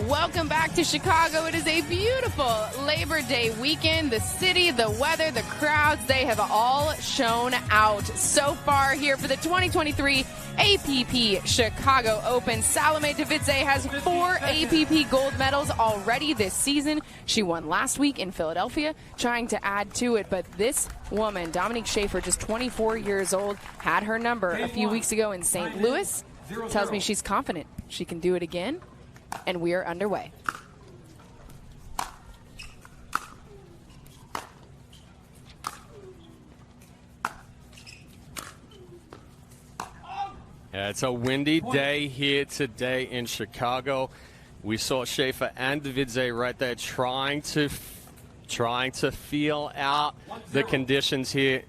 Welcome back to Chicago. It is a beautiful Labor Day weekend. The city, the weather, the crowds, they have all shown out so far here for the 2023 APP Chicago Open. Salome Devidze has 4 APP gold medals already this season. She won last week in Philadelphia, trying to add to it. But this woman, Dominique Schaefer, just 24 years old, had her number a few weeks ago in St. Louis. Tells me she's confident she can do it again. And we are underway. Yeah, it's a windy day here today in Chicago. We saw Schaefer and Devidze right there trying to feel out the conditions here.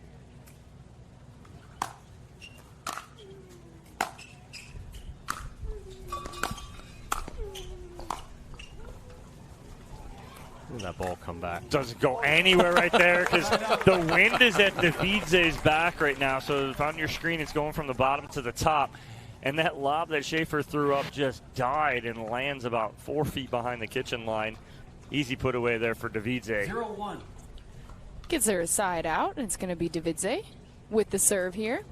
That ball come back. Doesn't go anywhere right there because the wind is at Devidze's back right now. So on your screen, it's going from the bottom to the top. And that lob that Schaefer threw up just died and lands about 4 feet behind the kitchen line. Easy put away there for Devidze. 0-1. Gives her a side out, and it's going to be Devidze with the serve here.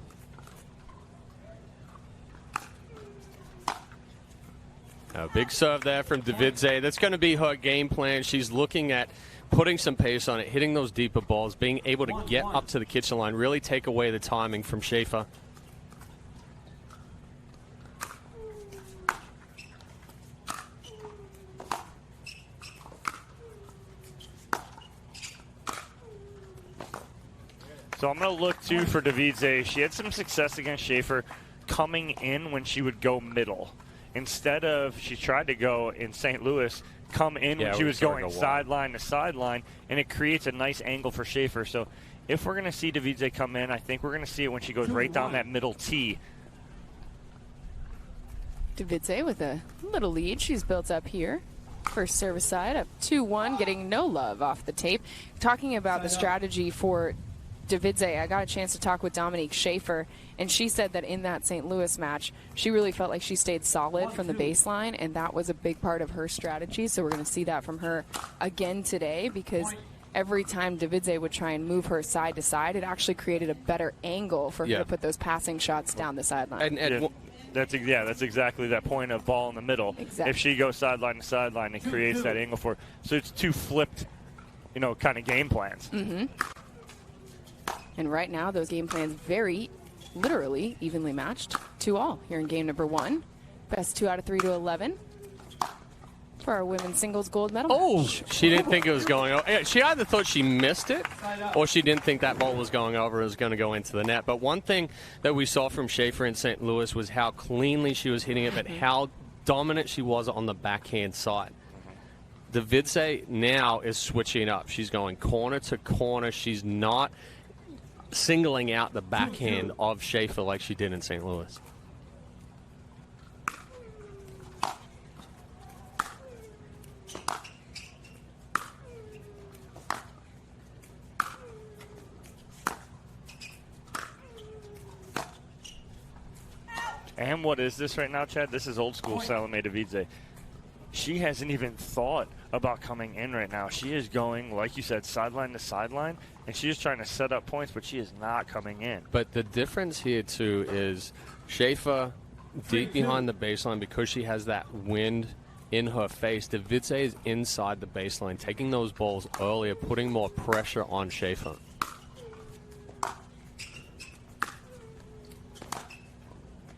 A big serve there from Devidze. That's going to be her game plan. She's looking at putting some pace on it, hitting those deeper balls, being able to get up to the kitchen line, really take away the timing from Schaefer. So I'm going to look, too, for Devidze. She had some success against Schaefer coming in when she would go middle. Instead of, she tried to go in St. Louis, come in when she was going sideline to sideline, and it creates a nice angle for Schaefer. So if we're going to see Devidze come in, I think we're going to see it when she goes right down that middle tee. Devidze with a little lead. She's built up here. First service side up 2-1, getting no love off the tape. Talking about the strategy for Devidze, I got a chance to talk with Dominique Schaefer, and she said that in that St. Louis match, she really felt like she stayed solid from the baseline, and that was a big part of her strategy. So we're going to see that from her again today, because every time Devidze would try and move her side to side, it actually created a better angle for her to put those passing shots down the sideline. That's exactly that point of ball in the middle. Exactly. If she goes sideline to sideline, it creates that angle for her. So it's 2 flipped, kind of game plans. Mm-hmm. And right now, those game plans very literally evenly matched 2-all here in game number 1. Best 2 out of 3 to 11 for our women's singles gold medal. Oh, she didn't think it was going over. She either thought she missed it or she didn't think that ball was going over. It was going to go into the net. But one thing that we saw from Schaefer in St. Louis was how cleanly she was hitting it, but how dominant she was on the backhand side. Devidze now is switching up. She's going corner to corner. She's not singling out the backhand of Schaefer like she did in St. Louis. And what is this right now, Chad? This is old school Salome Devidze. She hasn't even thought about coming in right now. She is going, like you said, sideline to sideline, and she is trying to set up points, but she is not coming in. But the difference here, too, is Schaefer deep behind the baseline because she has that wind in her face. Devidze is inside the baseline, taking those balls earlier, putting more pressure on Schaefer.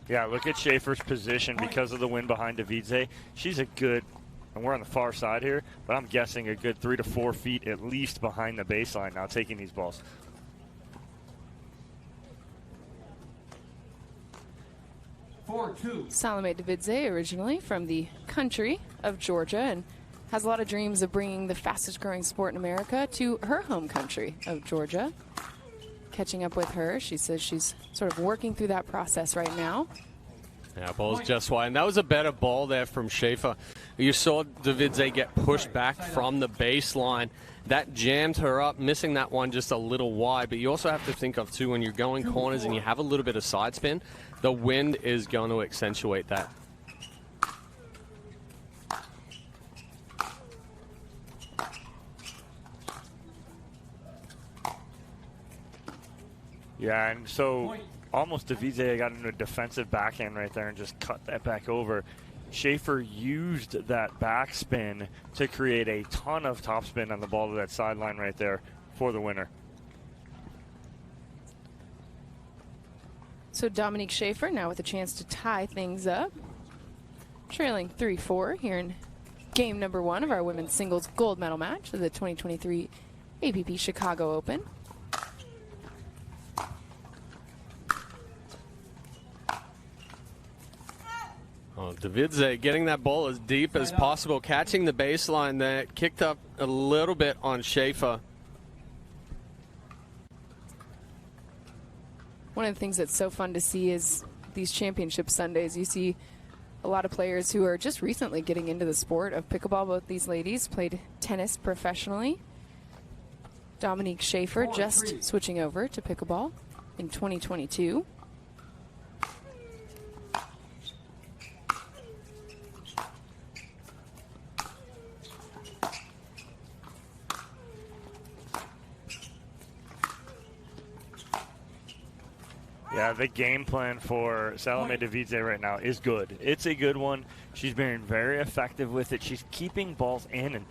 Yeah, look at Schaefer's position because of the wind behind Devidze. She's a good, and we're on the far side here, but I'm guessing a good 3 to 4 feet at least behind the baseline now taking these balls. 4-2. Salome Devidze, originally from the country of Georgia, and has a lot of dreams of bringing the fastest growing sport in America to her home country of Georgia. Catching up with her, she says she's sort of working through that process right now. Yeah, ball's just wide. And that was a better ball there from Schaefer. You saw Devidze get pushed back from the baseline. That jammed her up, missing that one just a little wide. But you also have to think of, too, when you're going corners and you have a little bit of side spin, the wind is going to accentuate that. Yeah, and so almost Devidze got into a defensive backhand right there and just cut that back over. Schaefer used that backspin to create a ton of topspin on the ball to that sideline right there for the winner. So Dominique Schaefer now with a chance to tie things up. Trailing 3-4 here in game number 1 of our women's singles gold medal match of the 2023 APP Chicago Open. Oh, Devidze getting that ball as deep as possible, catching the baseline there, kicked up a little bit on Schaefer. One of the things that's so fun to see is these championship Sundays. You see a lot of players who are just recently getting into the sport of pickleball. Both these ladies played tennis professionally. Dominique Schaefer just switching over to pickleball in 2022. Yeah, the game plan for Salome Devidze right now is good. It's a good one. She's been very effective with it. She's keeping balls in, and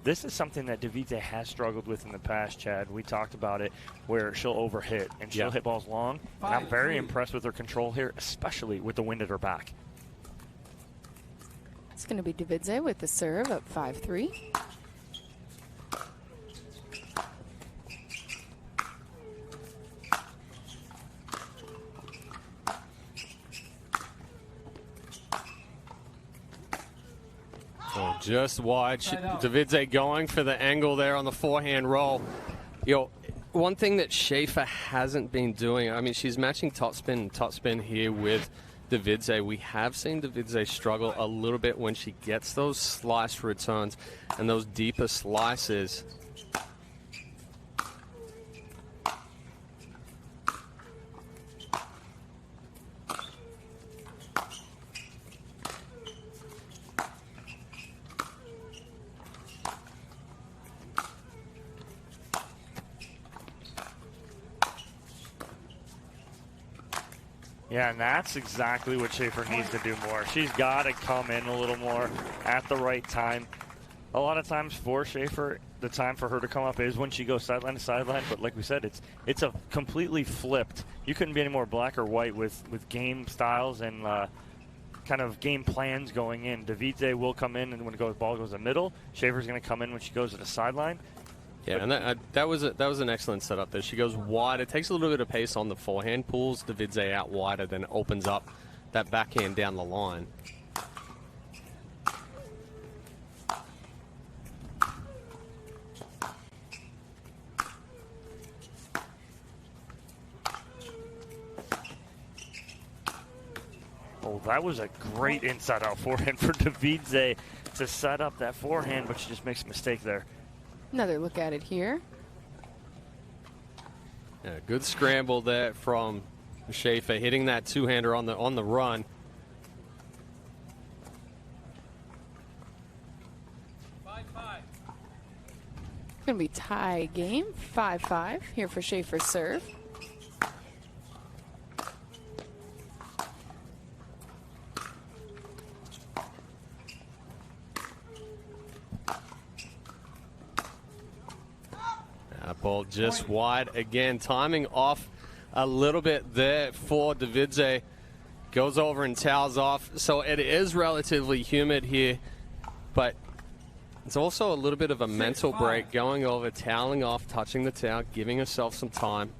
this is something that Devidze has struggled with in the past, Chad. We talked about it, where she'll overhit, and she'll hit balls long. And I'm very impressed with her control here, especially with the wind at her back. It's going to be Devidze with the serve up 5-3. Oh, just wide. Devidze going for the angle there on the forehand roll. You know, one thing that Schaefer hasn't been doing, I mean, she's matching topspin here with Devidze. We have seen Devidze struggle a little bit when she gets those slice returns and those deeper slices. Yeah, and that's exactly what Schaefer needs to do more. She's got to come in a little more at the right time. A lot of times for Schaefer, the time for her to come up is when she goes sideline to sideline. But like we said, it's a completely flipped. You couldn't be any more black or white with game styles and kind of game plans going in. Devidze will come in, and when the ball goes to the middle, Schaefer's going to come in when she goes to the sideline. Yeah, and that was an excellent setup there. She goes wide. It takes a little bit of pace on the forehand, pulls Devidze out wider, then opens up that backhand down the line. Oh, that was a great inside-out forehand for Devidze to set up that forehand, but she just makes a mistake there. Another look at it here. Yeah, good scramble there from Schaefer, hitting that two-hander on the run. It's going to be tie game, 5-5 here for Schaefer's serve. Ball just wide again, timing off a little bit there for Devidze. Goes over and towels off. So it is relatively humid here, but it's also a little bit of a mental break, going over, toweling off, touching the towel, giving herself some time.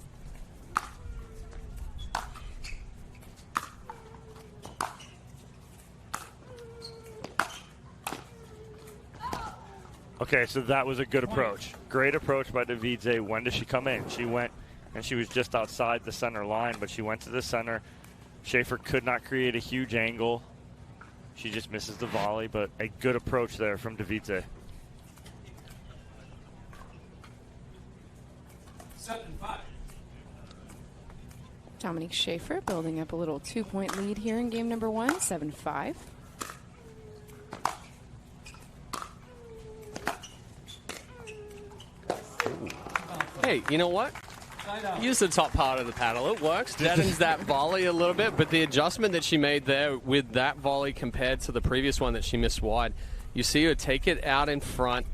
Okay, so that was a good approach. Great approach by Devidze. When did she come in? She went, and she was just outside the center line, but she went to the center. Schaefer could not create a huge angle. She just misses the volley, but a good approach there from Devidze. 7-5. Dominique Schaefer building up a little 2-point lead here in game number 1, 7-5. Hey, you know what? use the top part of the paddle. It works. Deadens that volley a little bit, but the adjustment that she made there with that volley compared to the previous one that she missed wide, you see her take it out in front.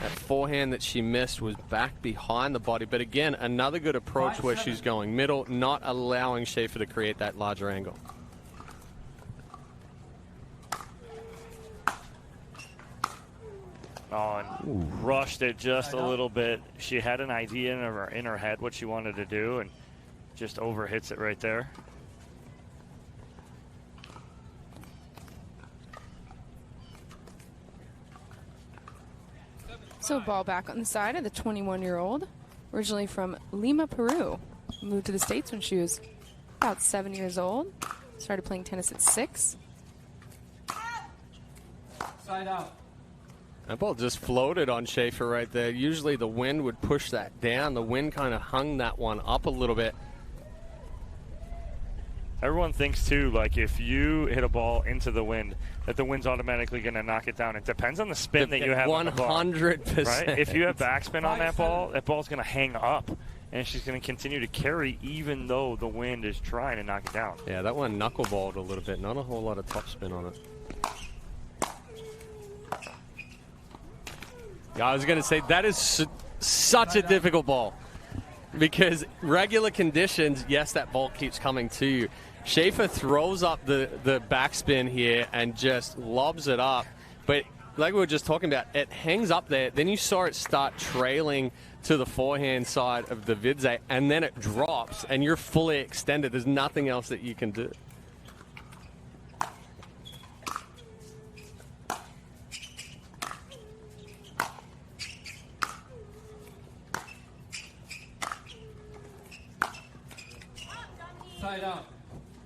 That forehand that she missed was back behind the body, but again, another good approach where she's going middle, not allowing Schaefer to create that larger angle. Oh, and rushed it just a little bit. She had an idea in her head what she wanted to do, and just overhits it right there. So ball back on the side of the 21-year-old, originally from Lima, Peru. Moved to the States when she was about 7 years old. Started playing tennis at 6. Side out. That ball just floated on Schaefer right there. Usually the wind would push that down. The wind kind of hung that one up a little bit. Everyone thinks, too, like if you hit a ball into the wind, that the wind's automatically going to knock it down. It depends on the spin that you have 100%. on the ball. 100%. Right? If you have backspin on that ball's going to hang up, and she's going to continue to carry even though the wind is trying to knock it down. Yeah, that one knuckleballed a little bit. Not a whole lot of topspin on it. Yeah, I was going to say, that is such a difficult ball. Because regular conditions, yes, that ball keeps coming to you. Schaefer throws up the backspin here and just lobs it up. But like we were just talking about, it hangs up there. Then you saw it start trailing to the forehand side of the Devidze, and then it drops, and you're fully extended. There's nothing else that you can do. Side out.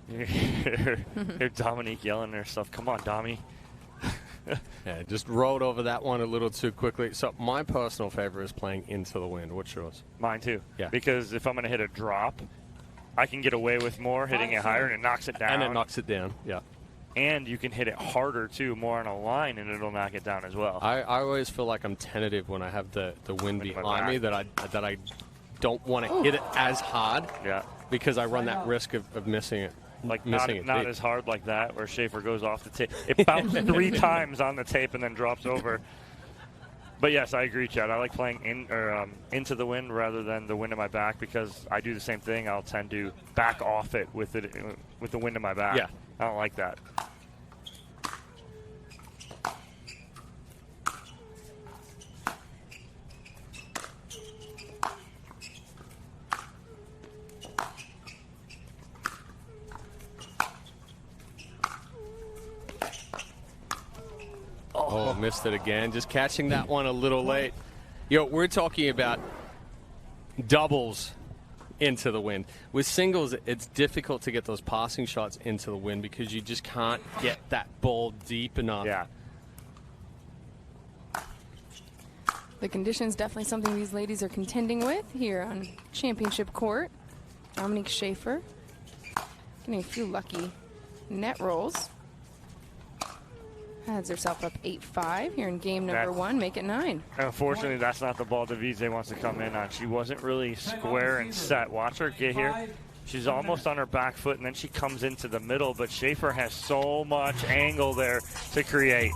Hear Dominique yelling at herself. Come on, Dommy. Yeah, just rode over that one a little too quickly. So my personal favorite is playing into the wind. What's yours? Mine too. Yeah. Because if I'm going to hit a drop, I can get away with more hitting it higher, and it knocks it down. And it knocks it down, yeah. And you can hit it harder too, more on a line, and it'll knock it down as well. I always feel like I'm tentative when I have the wind behind me, that I don't want to hit it as hard. Yeah. Because I run that risk of missing it. Like not as hard like that, where Schaefer goes off the tape. It bounced 3 times on the tape and then drops over. But yes, I agree, Chad. I like playing into the wind rather than the wind in my back, because I do the same thing. I'll tend to back off it with the wind in my back. Yeah. I don't like that. Oh, missed it again. Just catching that one a little late. We're talking about doubles into the wind. With singles, it's difficult to get those passing shots into the wind because you just can't get that ball deep enough. Yeah. The conditions definitely something these ladies are contending with here on championship court. Dominique Schaefer getting a few lucky net rolls. Has herself up 8-5 here in game number 1. Make it 9. Unfortunately, that's not the ball Devidze wants to come in on. She wasn't really square and set. Watch her get here. She's almost on her back foot, and then she comes into the middle, but Schaefer has so much angle there to create.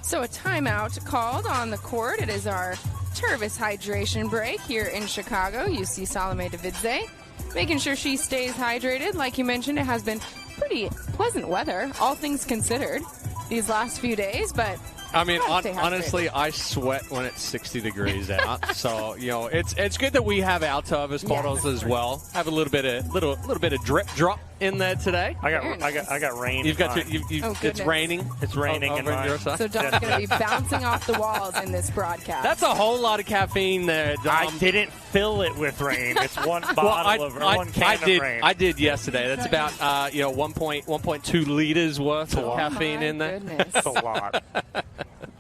So a timeout called on the court. It is our Tervis hydration break here in Chicago. You see Salome Devidze making sure she stays hydrated. Like you mentioned, it has been pretty pleasant weather, all things considered, these last few days. But I mean, honestly, I sweat when it's 60 degrees out. So it's good that we have our Tervis bottles as well. Have a little bit of drip drop in there today. I got rain. You've got it's raining. It's raining in over your side. So Dom's going to be bouncing off the walls in this broadcast. That's a whole lot of caffeine there, Dom. I didn't fill it with rain. It's one bottle of rain. I did yesterday. That's about 1.2 liters worth of caffeine in there. Goodness. That's a lot.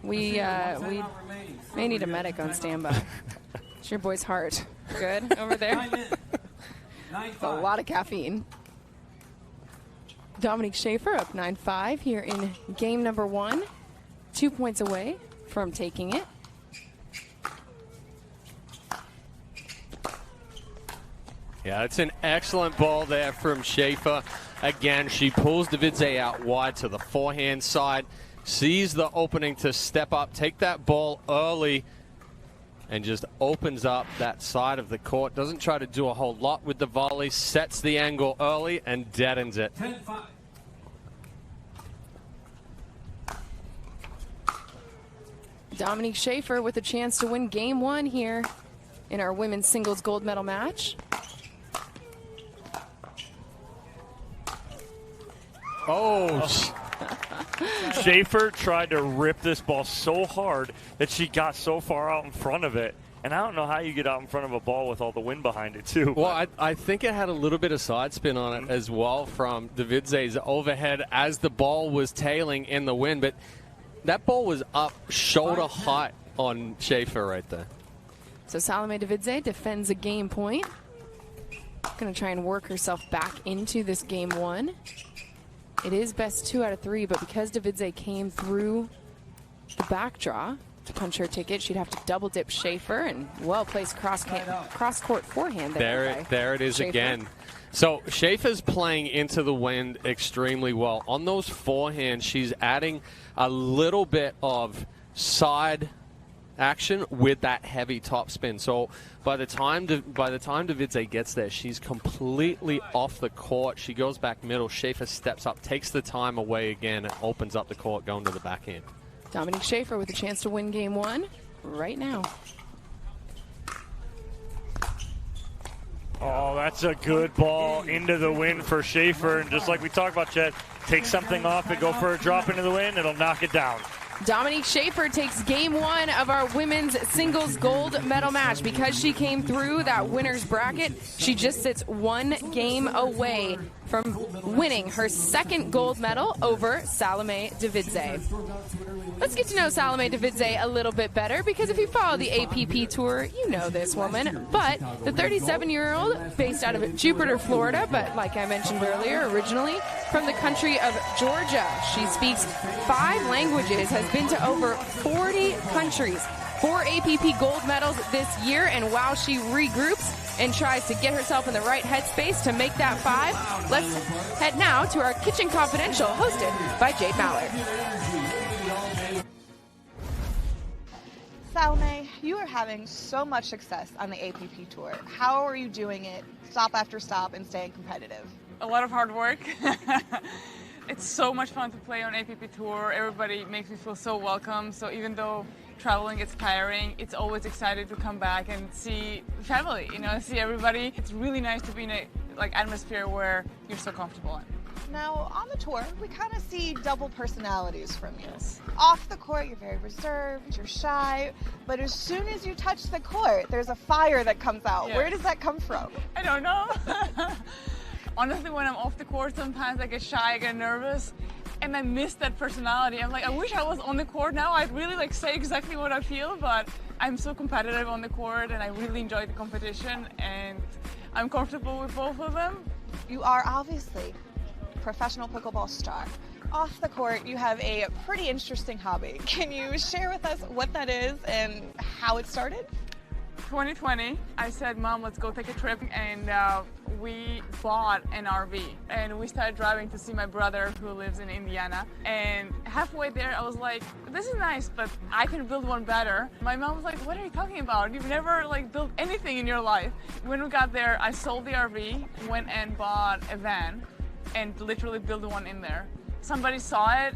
We may need a medic on standby. It's your boy's heart. Good over there? It's a lot of caffeine. Dominique Schaefer up 9-5 here in game number 1. 2 points away from taking it. Yeah, it's an excellent ball there from Schaefer. Again, she pulls Devidze out wide to the forehand side, sees the opening to step up, take that ball early, and just opens up that side of the court. Doesn't try to do a whole lot with the volley, sets the angle early, and deadens it. 10-5. Dominique Schaefer with a chance to win game 1 here in our women's singles gold medal match. Oh. Schaefer tried to rip this ball so hard that she got so far out in front of it. And I don't know how you get out in front of a ball with all the wind behind it, too. Well, I think it had a little bit of side spin on it as well from Devidze's overhead as the ball was tailing in the wind. But that ball was up shoulder height on Schaefer right there. So Salome Devidze defends a game point. Going to try and work herself back into this game 1. It is best 2 out of 3, but because Devidze came through the back draw to punch her ticket, she'd have to double dip Schaefer, and well-placed cross-court forehand there. There it is Schaefer. Again. So Schaefer's playing into the wind extremely well. On those forehands, she's adding a little bit of side action with that heavy topspin. So by the time Devidze gets there, she's completely off the court. She goes back middle. Schaefer steps up, takes the time away again, and opens up the court going to the backhand. Dominique Schaefer with a chance to win game 1 right now. Oh, that's a good ball into the wind for Schaefer. And just like we talked about, Chet, take something off and go for a drop into the wind. It'll knock it down. Dominique Schaefer takes game 1 of our women's singles gold medal match. Because she came through that winner's bracket, she just sits 1 game away from winning her 2nd gold medal over Salome Devidze. Let's get to know Salome Devidze a little bit better, because if you follow the APP Tour, you know this woman. But the 37-year-old, based out of Jupiter, Florida, but like I mentioned earlier, originally from the country of Georgia. She speaks 5 languages, has been to over 40 countries, 4 APP gold medals this year, and while she regroups and tries to get herself in the right headspace to make that 5, let's head now to our Kitchen Confidential, hosted by Jade Mallard. Salome, you are having so much success on the APP Tour. How are you doing it, stop after stop, and staying competitive? A lot of hard work. It's so much fun to play on APP Tour. Everybody makes me feel so welcome. So even though traveling gets tiring, it's always exciting to come back and see family, see everybody. It's really nice to be in a atmosphere where you're so comfortable in. Now, on the tour, we kind of see double personalities from you. Off the court, you're very reserved, you're shy, but as soon as you touch the court, there's a fire that comes out. Yeah. Where does that come from? I don't know. Honestly, when I'm off the court, sometimes I get shy, I get nervous, and I miss that personality. I'm like, I wish I was on the court now. I'd really say exactly what I feel, but I'm so competitive on the court, and I really enjoy the competition, and I'm comfortable with both of them. You are obviously a professional pickleball star. Off the court, you have a pretty interesting hobby. Can you share with us what that is and how it started? 2020, I said, Mom, let's go take a trip, and we bought an RV, and we started driving to see my brother who lives in Indiana, and halfway there I was like, this is nice, but I can build one better. My mom was like, what are you talking about? You've never built anything in your life. When we got there, I sold the RV, went and bought a van, and literally built one in there. Somebody saw it,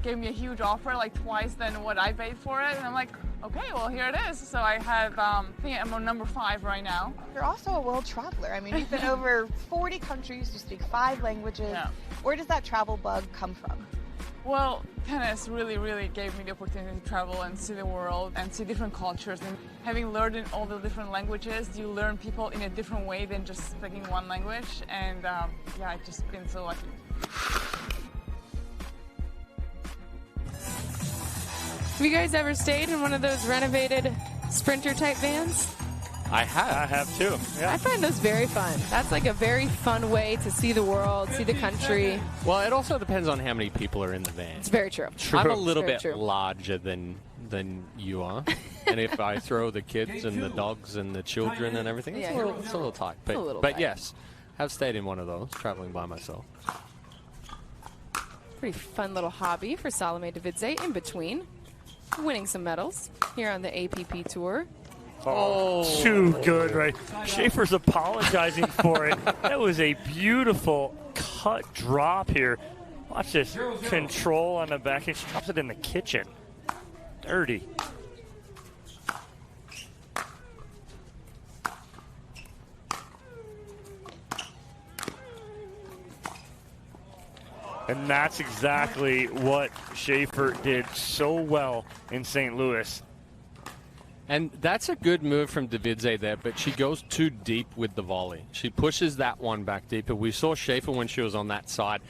gave me a huge offer, twice than what I paid for it, and I'm like, okay, well, here it is. So I have, I think I'm on number 5 right now. You're also a world traveler. I mean, you've been over 40 countries, you speak 5 languages. Yeah. Where does that travel bug come from? Well, tennis really, really gave me the opportunity to travel and see the world and see different cultures. And having learned in all the different languages, you learn people in a different way than just speaking one language. And yeah, I've just been so lucky. Have you guys ever stayed in one of those renovated Sprinter-type vans? I have. I have too. Yeah. I find those very fun. That's a very fun way to see the world, see the country. Well, it also depends on how many people are in the van. It's very true. I'm a little bit larger than than you are. And if I throw the kids and the dogs and the children and everything, it's a little tight. But yes, have stayed in one of those, traveling by myself. Pretty fun little hobby for Salome Devidze in between winning some medals here on the APP Tour. Oh, too good, right? Schaefer's apologizing for it. That was a beautiful cut drop here. Watch this control on the back. She drops it in the kitchen. Dirty. And that's exactly what Schaefer did so well in St. Louis. And that's a good move from Devidze there, but she goes too deep with the volley. She pushes that one back deeper. We saw Schaefer when she was on that side.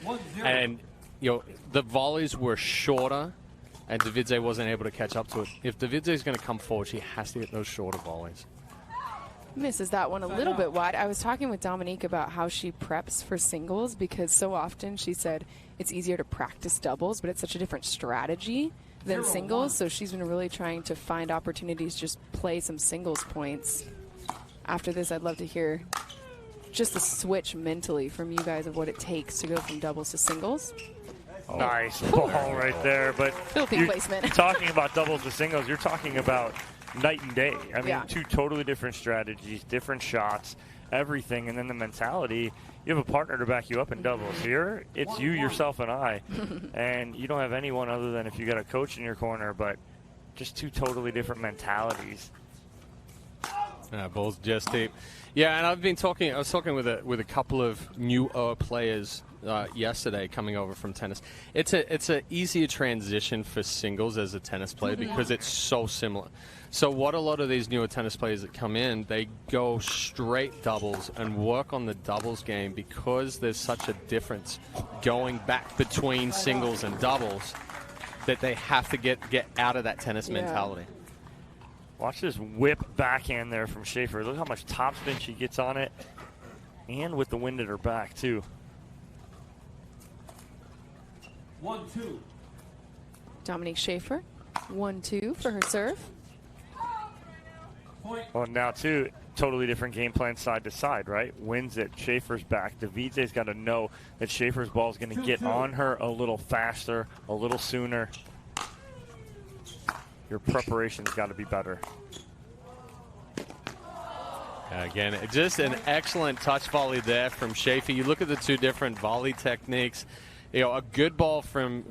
And, the volleys were shorter, and Devidze wasn't able to catch up to it. If Devidze is going to come forward, she has to get those shorter volleys. Misses that one a little bit wide. I was talking with Dominique about how she preps for singles, because so often she said it's easier to practice doubles, but it's such a different strategy than singles. So she's been really trying to find opportunities, just play some singles points. After this, I'd love to hear just a switch mentally from you guys of what it takes to go from doubles to singles. Nice ball right there. But filthy placement. Talking about doubles to singles, you're talking about night and day. I mean, two totally different strategies, different shots, everything. And then the mentality, you have a partner to back you up in doubles. Here, it's you, yourself, and I. And you don't have anyone other than if you got a coach in your corner, but just two totally different mentalities. Ball's just deep. Yeah, and I was talking with a couple of newer players yesterday coming over from tennis. It's a easier transition for singles as a tennis player because it's so similar. So what a lot of these newer tennis players that come in, they go straight doubles and work on the doubles game because there's such a difference going back between singles and doubles that they have to get out of that tennis mentality. Watch this whip backhand there from Schaefer. Look how much topspin she gets on it, and with the wind at her back, too. 1-2. Dominique Schaefer, 1-2 for her serve. Well, now, too, totally different game plan side to side, right? Wins it, Schaefer's back. Devidze's got to know that Schaefer's ball is going to get on her a little faster, a little sooner. Your preparation's got to be better. Again, just an excellent touch volley there from Schaefer. You look at the two different volley techniques. A good ball from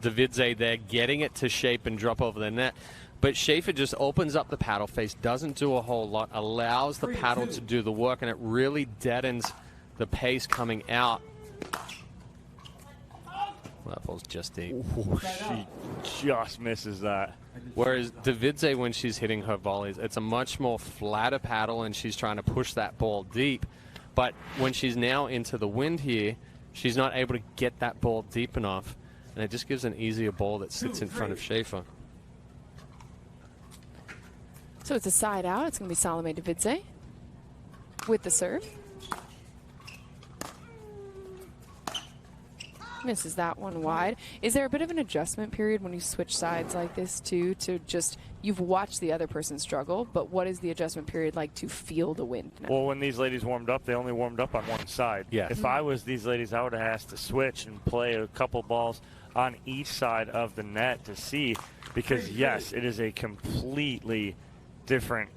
Devidze there, getting it to shape and drop over the net. But Schaefer just opens up the paddle face, doesn't do a whole lot, allows the paddle to do the work, and it really deadens the pace coming out. Well, that ball's just deep. Ooh, she just misses that. Whereas Devidze, when she's hitting her volleys, it's a much more flatter paddle, and she's trying to push that ball deep. But when she's now into the wind here, she's not able to get that ball deep enough, and it just gives an easier ball that sits in front of Schaefer. So it's a side out. It's going to be Salome Devidze with the serve. Misses that one wide. Is there a bit of an adjustment period when you switch sides like this too, to just, you've watched the other person struggle, but what is the adjustment period like to feel the wind now? Well, when these ladies warmed up, they only warmed up on one side. Yeah. If I was these ladies, I would have asked to switch and play a couple balls on each side of the net to see, because yes, it is a completely different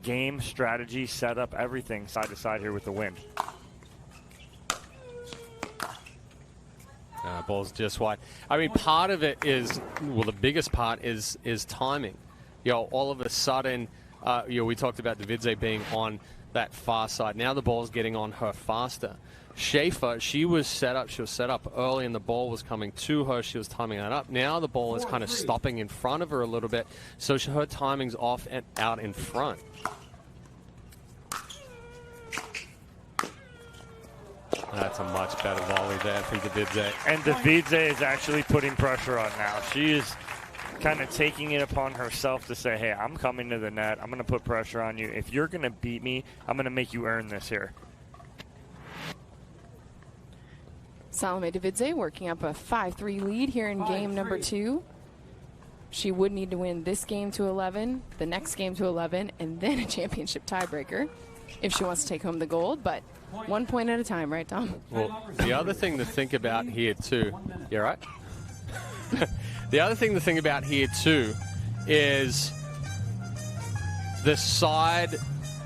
game, strategy, setup, everything side to side here with the wind. Ball's just wide. I mean, part of it is, well, the biggest part is timing. All of a sudden, we talked about Devidze being on that far side. Now the ball's getting on her faster. Schaefer, she was set up early, and the ball was coming to her. She was timing that up. Now the ball is kind of stopping in front of her a little bit, so her timing's off and out in front. That's a much better volley there from Devidze. And Devidze is actually putting pressure on now. She is kind of taking it upon herself to say, hey, I'm coming to the net. I'm going to put pressure on you. If you're going to beat me, I'm going to make you earn this here. Salome Devidze working up a 5-3 lead here in game number 2. she would need to win this game to 11, the next game to 11, and then a championship tiebreaker if she wants to take home the gold. But 1 point at a time, right, Tom? Well, the other thing to think about here, too, you right? The other thing to think about here, too, is the side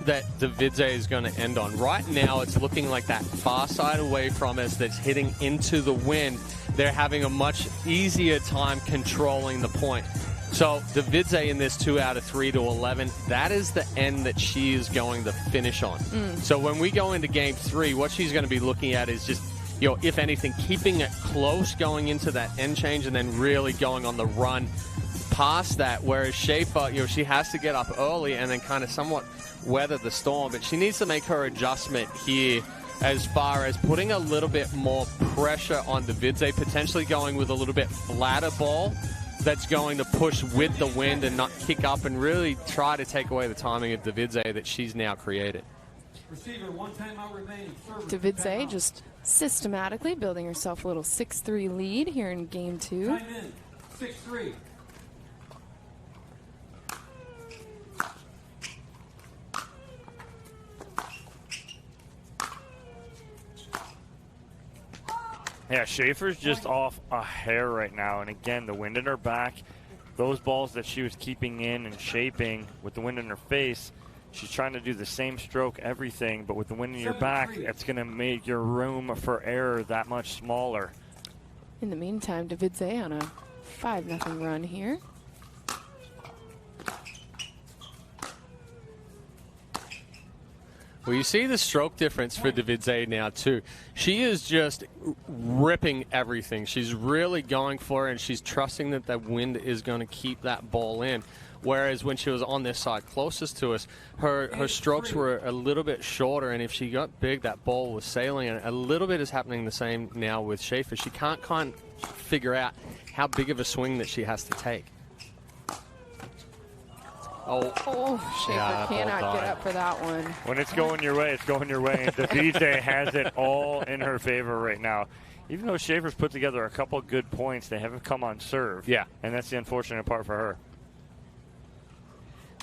that Devidze is going to end on. Right now, it's looking like that far side away from us that's hitting into the wind. They're having a much easier time controlling the point. So Devidze in this 2 out of 3 to 11, that is the end that she is going to finish on. So when we go into game 3, what she's going to be looking at is just, you know, if anything, keeping it close going into that end change and then really going on the run past that. Whereas Schaefer, you know, she has to get up early and then kind of somewhat weather the storm. But she needs to make her adjustment here as far as putting a little bit more pressure on Devidze, potentially going with a little bit flatter ball that's going to push with the wind and not kick up and really try to take away the timing of Devidze that she's now created. Receiver, 1 timeout remaining. Devidze just systematically building herself a little 6-3 lead here in game 2. Time in. 6-3. Yeah, Schaefer's just off a hair right now. And again, the wind in her back, those balls that she was keeping in and shaping with the wind in her face, she's trying to do the same stroke, everything, but with the wind in your back, it's going to make your room for error that much smaller. In the meantime, Devidze on a 5-0 run here. Well, you see the stroke difference for Devidze now, too. She is just ripping everything. She's really going for it, and she's trusting that that wind is going to keep that ball in. Whereas when she was on this side closest to us, her strokes were a little bit shorter, and if she got big, that ball was sailing. And a little bit is happening the same now with Schaefer. She can't kind of figure out how big of a swing that she has to take. Schaefer cannot get up for that one. When it's going your way, it's going your way. And Devidze has it all in her favor right now. Even though Schaefer's put together a couple good points, they haven't come on serve. Yeah. And that's the unfortunate part for her.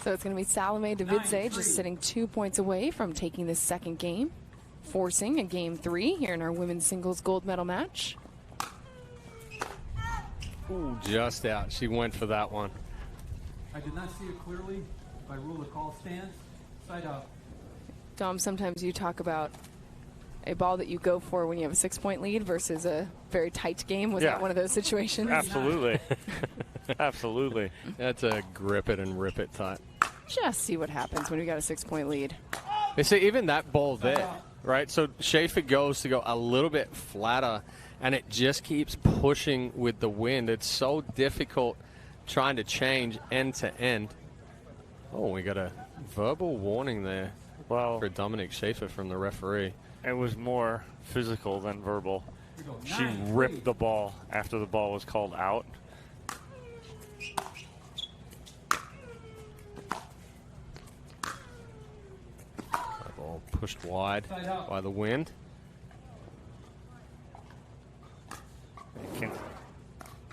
So it's going to be Salome Devidze just sitting 2 points away from taking this second game, forcing a game 3 here in our women's singles gold medal match. Ooh, just out. She went for that one. I did not see it clearly. By rule, the call stands. Side out. Dom, sometimes you talk about a ball that you go for when you have a 6-point lead versus a very tight game. Was that one of those situations? Absolutely. Absolutely. That's a grip it and rip it type. Just see what happens when you got a 6-point lead. You see, even that ball there, right? So Schaefer goes to go a little bit flatter, and it just keeps pushing with the wind. It's so difficult trying to change end to end. Oh, we got a verbal warning there for Dominique Schaefer from the referee. It was more physical than verbal. She ripped the ball after the ball was called out. That ball pushed wide by the wind.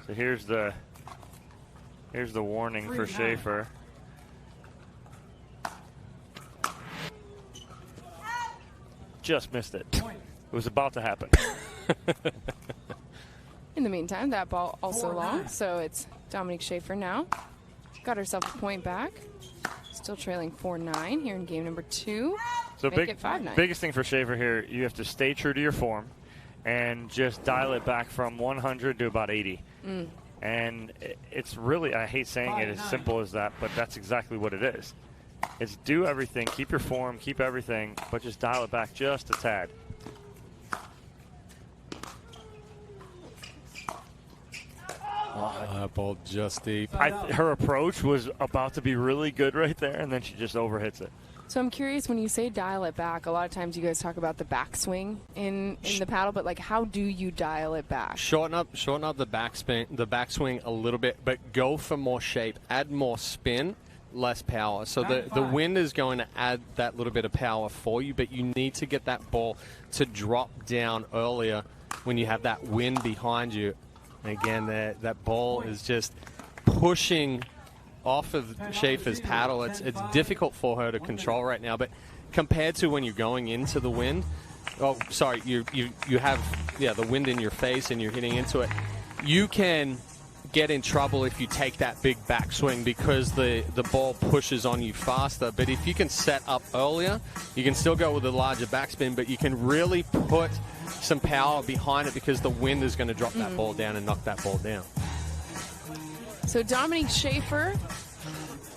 So here's the warning for Schaefer. Just missed it. It was about to happen. In the meantime, that ball also long, so it's Dominique Schaefer now. Got herself a point back. Still trailing 4-9 here in game number 2. So Make it 5-9. Biggest thing for Schaefer here, you have to stay true to your form and just dial it back from 100 to about 80. And it's really, I hate saying it as simple as that, but that's exactly what it is. It's do everything, keep your form, keep everything, but just dial it back just a tad. That ball just deep. Her approach was about to be really good right there, and then she just overhits it. So I'm curious, when you say dial it back, a lot of times you guys talk about the backswing in the paddle, but like, how do you dial it back? Shorten up the backswing a little bit, but go for more shape. Add more spin, less power. So the wind is going to add that little bit of power for you, but you need to get that ball to drop down earlier when you have that wind behind you. And again, that ball is just pushing off of Schaefer's paddle. It's difficult for her to control right now, but compared to when you're going into the wind, you have the wind in your face and you're hitting into it, you can get in trouble if you take that big backswing because the ball pushes on you faster. But if you can set up earlier, you can still go with a larger backspin, but you can really put some power behind it because the wind is going to drop that ball down and knock that ball down. So Dominique Schaefer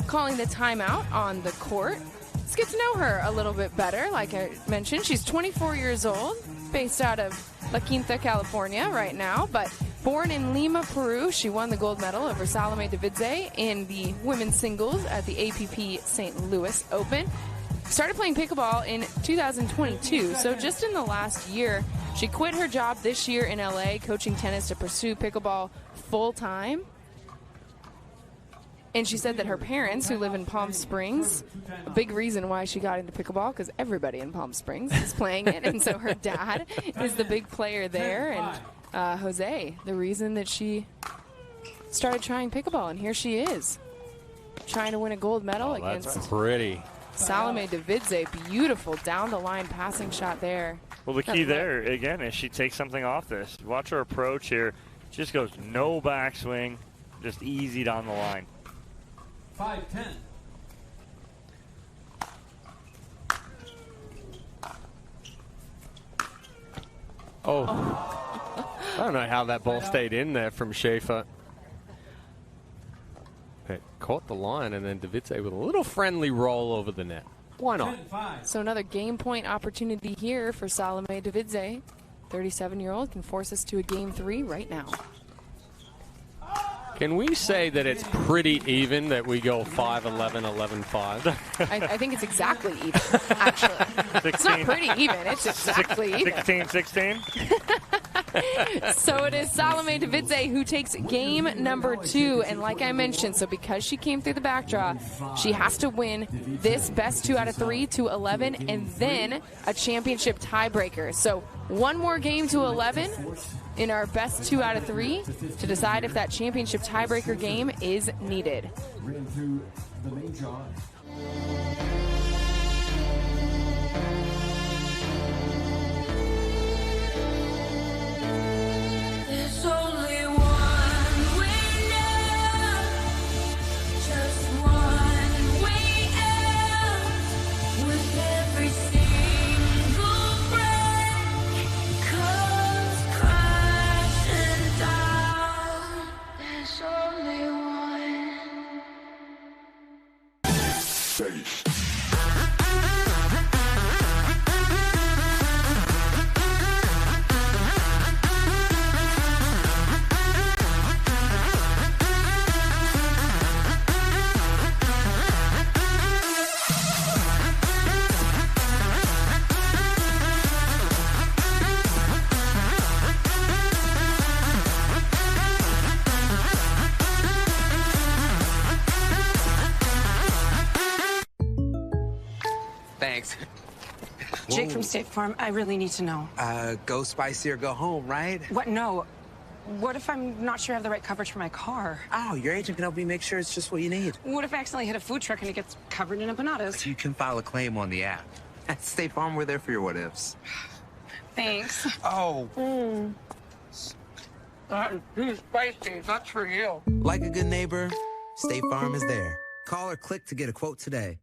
calling the timeout on the court. Let's get to know her a little bit better. Like I mentioned, she's 24 years old, based out of La Quinta, California right now, but born in Lima, Peru. She won the gold medal over Salome Devidze in the women's singles at the APP St. Louis Open. Started playing pickleball in 2022, so just in the last year. She quit her job this year in LA, coaching tennis, to pursue pickleball full-time. And she said that her parents, who live in Palm Springs, a big reason why she got into pickleball, because everybody in Palm Springs is playing it, and so her dad is the big player there, and Jose, the reason that she started trying pickleball, and here she is, trying to win a gold medal against Salome Devidze. Beautiful down-the-line passing shot there. Well, the key there, again, is she takes something off this. Watch her approach here. She just goes no backswing, just easy down the line. 5-10. I don't know how that ball stayed in there from Schaefer. It caught the line, and then Devidze with a little friendly roll over the net. Why not? So another game point opportunity here for Salome Devidze. 37-year-old can force us to a game 3 right now. Can we say that it's pretty even, that we go 5-11, 11-5? I think it's exactly even, actually. 16. It's not pretty even. It's exactly even. 16-16? So it is Salome Devidze who takes game number 2. And like I mentioned, so because she came through the back draw, she has to win this best 2 out of 3 to 11 and then a championship tiebreaker. So one more game to 11 in our best 2 out of 3 to decide if that championship tiebreaker game is needed. Ran through the main draw. There's only one way now, just one way out. With every single breath comes crashing down. There's only one. Thanks. Jake from State Farm, I really need to know. Go spicy or go home, right? What? No. What if I'm not sure I have the right coverage for my car? Oh, your agent can help you make sure it's just what you need. What if I accidentally hit a food truck and it gets covered in empanadas? You can file a claim on the app. At State Farm, we're there for your what-ifs. Thanks. Oh. That is too spicy. That's for you. Like a good neighbor, State Farm is there. Call or click to get a quote today.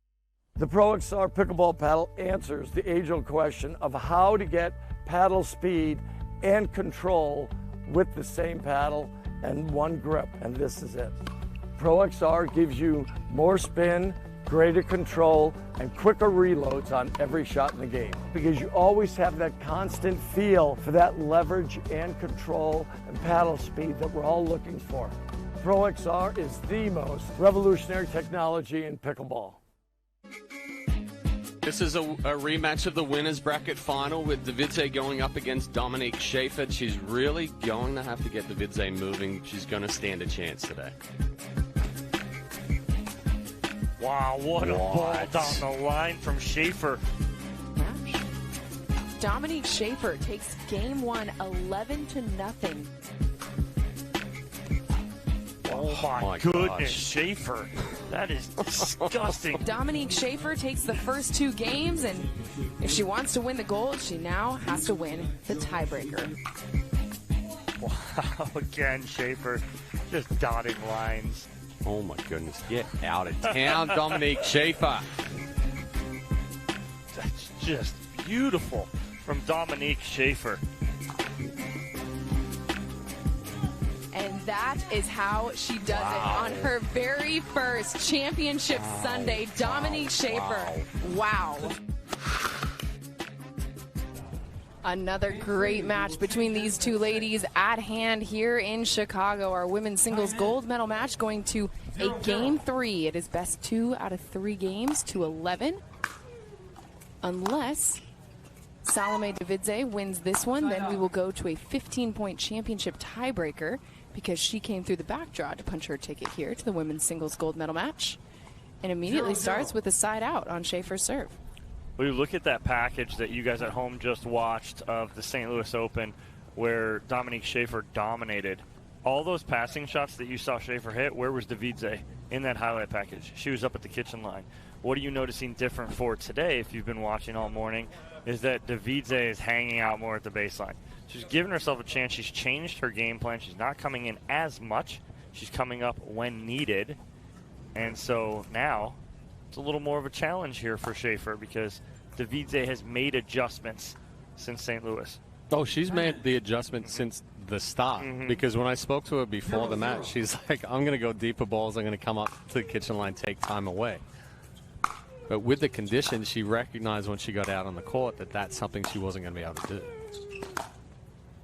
The Pro XR pickleball paddle answers the age-old question of how to get paddle speed and control with the same paddle and one grip, and this is it. Pro XR gives you more spin, greater control, and quicker reloads on every shot in the game because you always have that constant feel for that leverage and control and paddle speed that we're all looking for. Pro XR is the most revolutionary technology in pickleball. This is a rematch of the winners bracket final with Devidze going up against Dominique Schaefer. She's really going to have to get Devidze moving. She's going to stand a chance today. Wow, what a ball down the line from Schaefer. Dominique Schaefer takes game 1 11-0. Wow. Oh, my goodness, Schaefer. That is disgusting. Dominique Schaefer takes the first 2 games, and if she wants to win the gold, she now has to win the tiebreaker. Wow, again, Schaefer just dotting lines. Oh, my goodness. Get out of town, Dominique Schaefer. That's just beautiful from Dominique Schaefer. And that is how she does it on her very first championship Sunday. Dominique Schaefer. Wow. Another great match between these 2 ladies at hand here in Chicago. Our women's singles gold medal match going to a game 3. It is best 2 out of 3 games to 11. Unless Salome Devidze wins this one, then we will go to a 15-point championship tiebreaker because she came through the back draw to punch her ticket here to the women's singles gold medal match. And immediately starts with a side out on Schaefer's serve. Well, you look at that package that you guys at home just watched of the St. Louis Open where Dominique Schaefer dominated. All those passing shots that you saw Schaefer hit, where was Devidze in that highlight package? She was up at the kitchen line. What are you noticing different for today, if you've been watching all morning, is that Devidze is hanging out more at the baseline. She's given herself a chance. She's changed her game plan. She's not coming in as much. She's coming up when needed. And so now it's a little more of a challenge here for Schaefer because Devidze has made adjustments since St. Louis. Oh, she's made the adjustment since the start because when I spoke to her before the match, she's like, I'm going to go deeper balls. I'm going to come up to the kitchen line, take time away. But with the conditions, she recognized when she got out on the court that that's something she wasn't going to be able to do.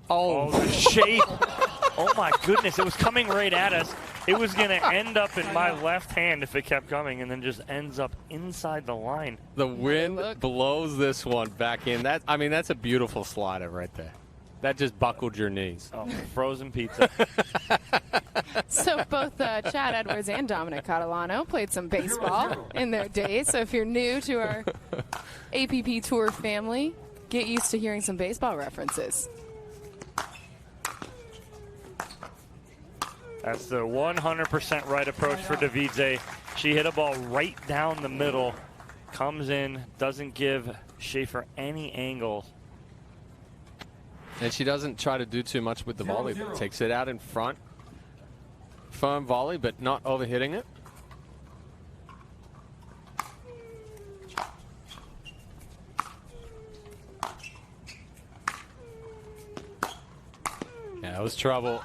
Oh, the shape. Oh, my goodness. It was coming right at us. It was going to end up in my left hand if it kept coming and then just ends up inside the line. The wind blows this one back in. That's a beautiful slider right there. That just buckled your knees. Oh, frozen pizza. So both Chad Edwards and Dominic Catalano played some baseball in their days. So if you're new to our APP Tour family, get used to hearing some baseball references. That's the 100% right approach for Devidze. She hit a ball right down the middle, comes in, doesn't give Schaefer any angle. And she doesn't try to do too much with the volley, but takes it out in front. Firm volley, but not overhitting it. Yeah, that was trouble.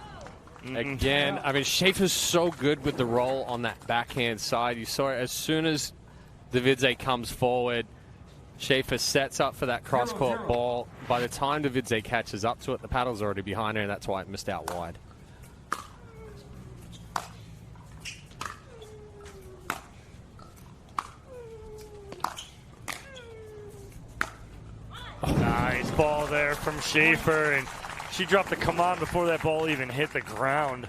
Again, Schaefer's so good with the roll on that backhand side. You saw it as soon as Devidze comes forward, Schaefer sets up for that cross-court ball. By the time Devidze catches up to it, the paddle's already behind her, and that's why it missed out wide. Nice ball there from Schaefer, and she dropped the come on before that ball even hit the ground.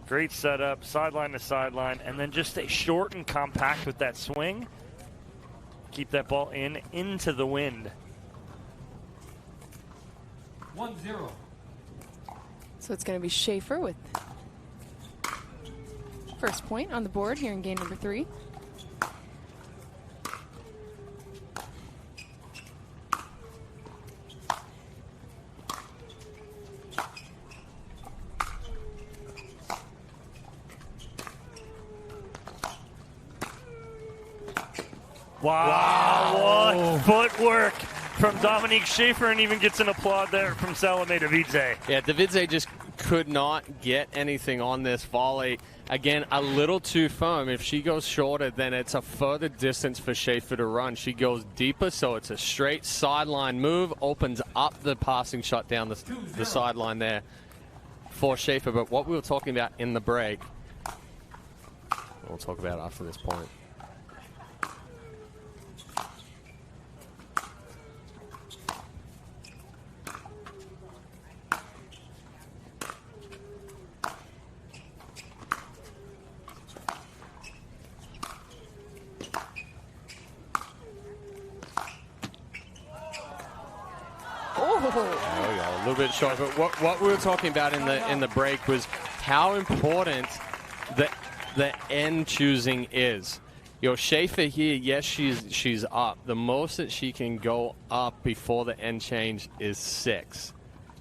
Great setup, sideline to sideline, and then just stay short and compact with that swing. Keep that ball into the wind. 1-0. So it's going to be Schaefer with first point on the board here in game number 3. Wow, what footwork from Dominique Schaefer, and even gets an applaud there from Salome Devidze. Yeah, Devidze just could not get anything on this volley. Again, a little too firm. If she goes shorter, then it's a further distance for Schaefer to run. She goes deeper, so it's a straight sideline move, opens up the passing shot down the sideline there for Schaefer. But what we were talking about in the break, we'll talk about after this point. There we go, a little bit short. But what we were talking about in the break was how important the end choosing is. Schaefer here, yes, she's up. The most that she can go up before the end change is 6.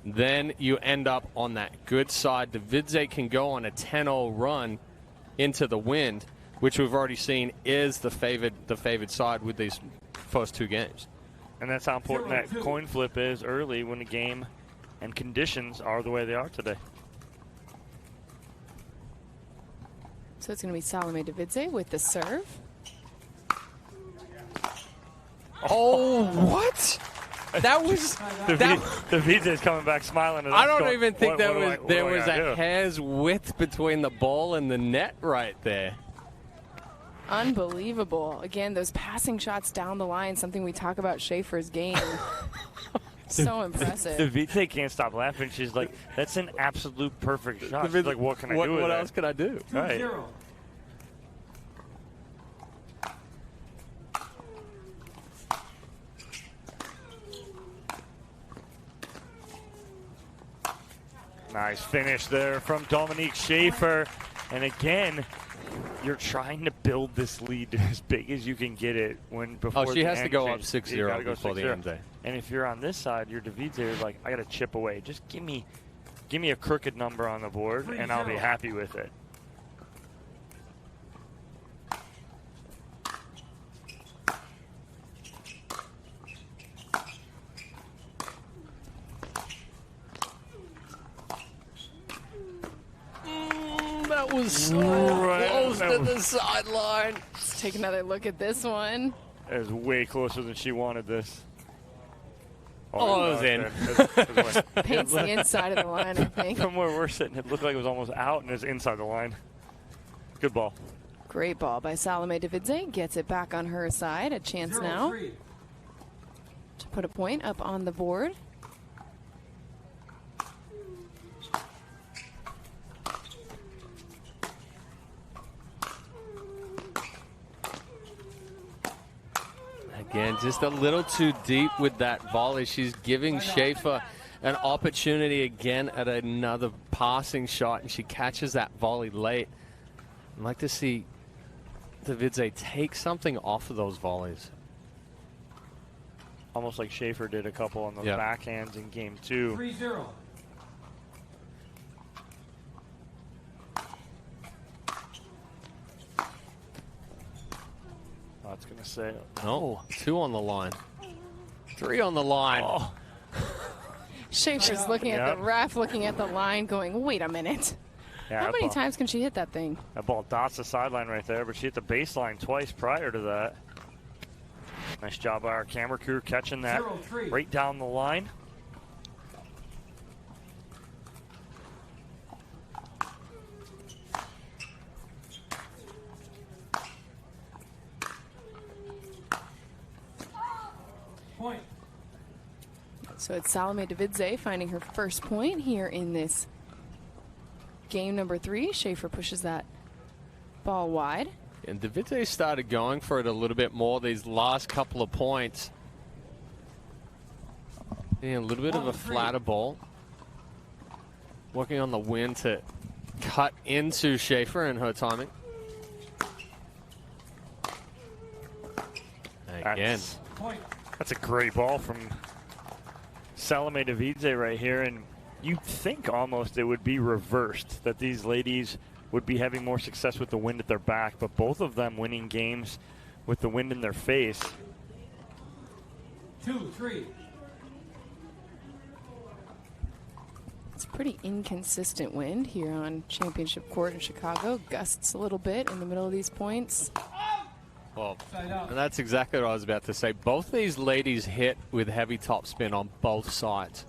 Then you end up on that good side. Devidze can go on a 10-0 run into the wind, which we've already seen is the favored side with these first 2 games. And that's how important that coin flip is early when the game and conditions are the way they are today. So it's going to be Salome Devidze with the serve. Oh, what? That was... Devidze is coming back smiling. I don't even think there was a hair's width between the ball and the net right there. Unbelievable. Again, those passing shots down the line, something we talk about Schaefer's game. So impressive. Devidze can't stop laughing. She's like, that's an absolute perfect shot. She's like, what can I do with What it? else can I do? Right. 2-0. Nice finish there from Dominique Schaefer. And again, you're trying to build this lead as big as you can get it before she has the to go end up change. 6-0 before the end day. And if you're on this side, your Devidze is like, I got to chip away. Just give me a crooked number on the board, and I'll be happy with it. That was so close to the sideline. Let's take another look at this one. It was way closer than she wanted this. It was in. Paints the inside of the line, I think. From where we're sitting, it looked like it was almost out, and it's inside the line. Good ball. Great ball by Salome Devidze. Gets it back on her side. A chance now to put a point up on the board. Again, just a little too deep with that volley. She's giving Schaefer an opportunity again at another passing shot, and she catches that volley late. I'd like to see Devidze take something off of those volleys. Almost like Schaefer did a couple on those backhands in game 2. 3-0. I was going to say. No, 2 on the line. 3 on the line. Oh. Schaefer's looking at the ref, looking at the line, going, wait a minute. Yeah, How many times can she hit that thing? That ball dots the sideline right there, but she hit the baseline twice prior to that. Nice job by our camera crew catching that right down the line. Point. So it's Salome Devidze finding her first point here in this game number 3. Schaefer pushes that ball wide. And Devidze started going for it a little bit more these last couple of points. And a little bit of a flatter ball. Working on the wind to cut into Schaefer and her timing. Again. That's a great ball from Salome Devidze right here. And you'd think almost it would be reversed, that these ladies would be having more success with the wind at their back, but both of them winning games with the wind in their face. 2-3. It's a pretty inconsistent wind here on Championship Court in Chicago. Gusts a little bit in the middle of these points. Well, and that's exactly what I was about to say. Both these ladies hit with heavy topspin on both sides.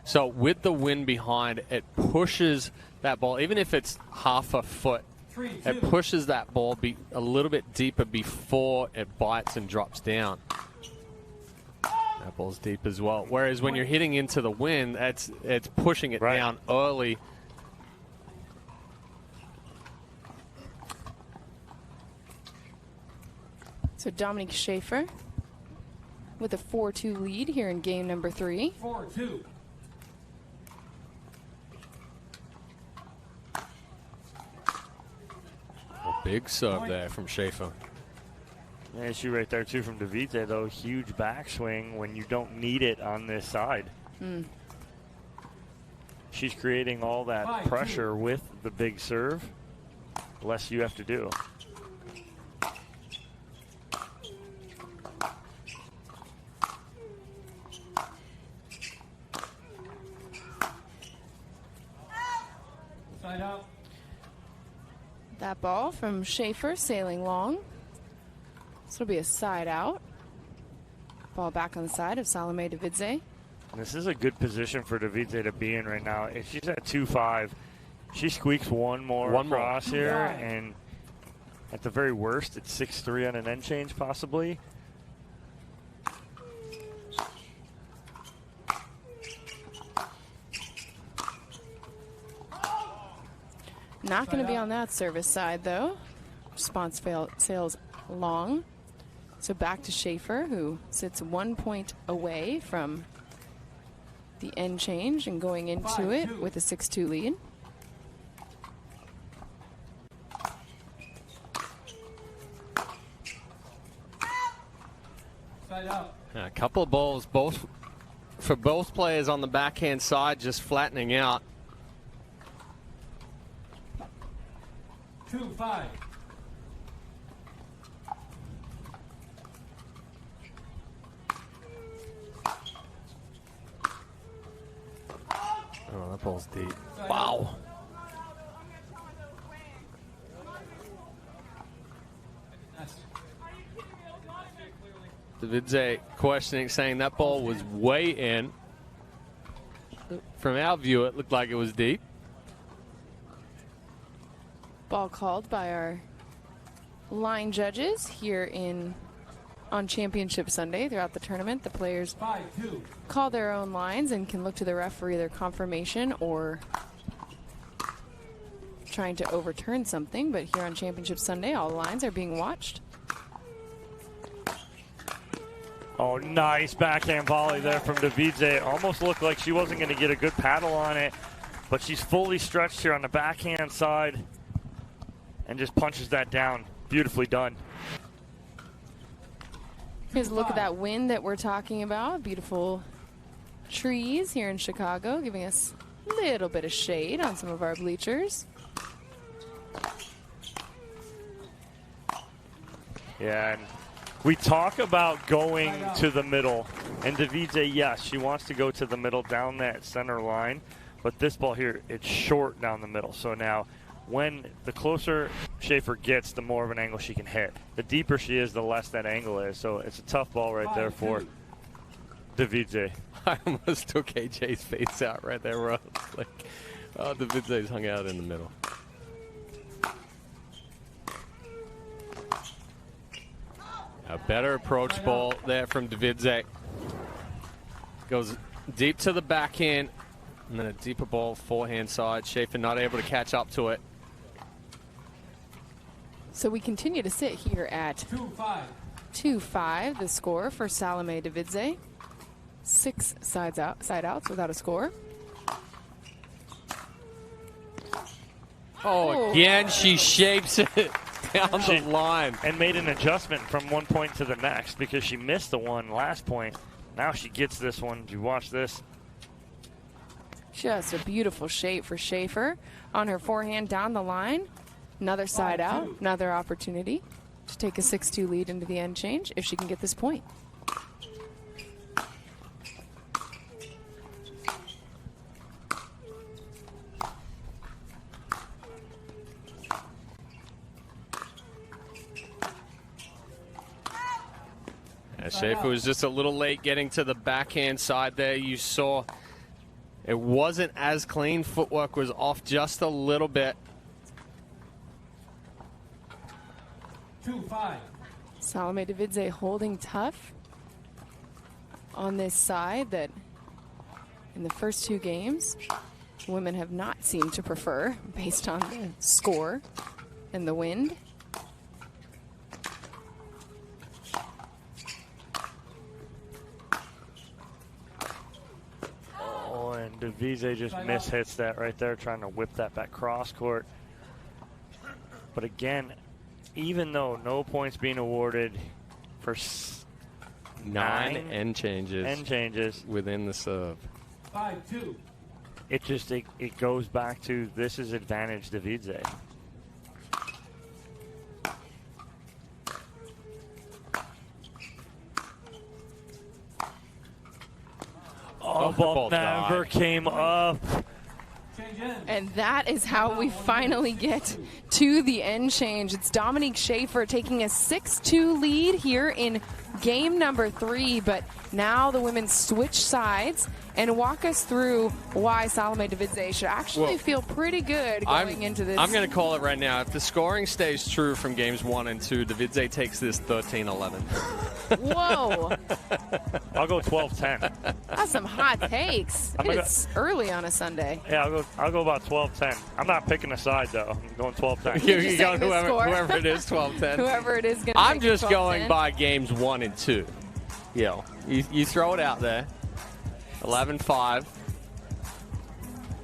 So with the wind behind, it pushes that ball, even if it's half a foot, it pushes that ball a little bit deeper before it bites and drops down. That ball's deep as well. Whereas when you're hitting into the wind, it's pushing it down early. So Dominique Schaefer with a 4-2 lead here in game number 3. 4-2. big serve there from Schaefer. Nice issue right there, too, from Devidze, though. Huge backswing when you don't need it on this side. She's creating all that pressure with the big serve. Less you have to do. Side out. That ball from Schaefer sailing long. This will be a side out. Ball back on the side of Salome Devidze. This is a good position for Devidze to be in right now. If she's at 2-5, she squeaks one more across here, and at the very worst, it's 6-3 on an end change possibly. Not going to be on that service side, though. Response sails long. So back to Schaefer, who sits 1 point away from the end change and going into it with a 6-2 lead. Side out. A couple of balls, for both players on the backhand side, just flattening out. 2-5. Oh, that ball's deep. Wow. Devidze questioning, saying that ball was way in. From our view, it looked like it was deep. Ball called by our line judges here on Championship Sunday. Throughout the tournament, the players call their own lines and can look to the ref for either confirmation or trying to overturn something. But here on Championship Sunday, all lines are being watched. Oh, nice backhand volley there from Devidze. Almost looked like she wasn't going to get a good paddle on it, but she's fully stretched here on the backhand side and just punches that down. Beautifully done. Here's a look at that wind that we're talking about. Beautiful trees here in Chicago, giving us a little bit of shade on some of our bleachers. Yeah, and we talk about going to the middle, and Devidze, yes, she wants to go to the middle down that center line, but this ball here, it's short down the middle. So now, when the closer Schaefer gets, the more of an angle she can hit. The deeper she is, the less that angle is. So it's a tough ball right there for Devidze. I almost took AJ's face out right there, where I was like, oh, Devidze's hung out in the middle. A better approach ball there from Devidze. Goes deep to the backhand, and then a deeper ball forehand side. Schaefer not able to catch up to it. So we continue to sit here at 2-5. 2-5, the score for Salome Devidze. 6 side outs without a score. Oh, again, she shapes it down the line. And made an adjustment from one point to the next because she missed the one last point. Now she gets this one. You watch this. Just a beautiful shape for Schaefer on her forehand down the line. Another side out, another opportunity to take a 6-2 lead into the end change if she can get this point. Schaefer was just a little late getting to the backhand side there. You saw it wasn't as clean. Footwork was off just a little bit. 2-5. Salome Devidze holding tough on this side that in the first 2 games, women have not seemed to prefer based on the score and the wind. Oh, and Devidze just mishits that right there, trying to whip that back cross court. But again, even though no points being awarded for 9 end changes within the serve. 5-2. It goes back to this is advantage Devidze. Oh, ball never came up. And that is how we finally get to the end change. It's Dominique Schaefer taking a 6-2 lead here in game number 3, but now the women switch sides and walk us through why Salome Devidze should actually feel pretty good going into this. I'm going to call it right now. If the scoring stays true from games 1 and 2, Devidze takes this 13-11. Whoa. I'll go 12-10. That's some hot takes. It's early on a Sunday. Yeah, I'll go about 12-10. I'm not picking a side, though. I'm going 12-10. You're going whoever it is, 12-10. Whoever it is going to I'm just going by games 1 and 2. You throw it out there. 11-5.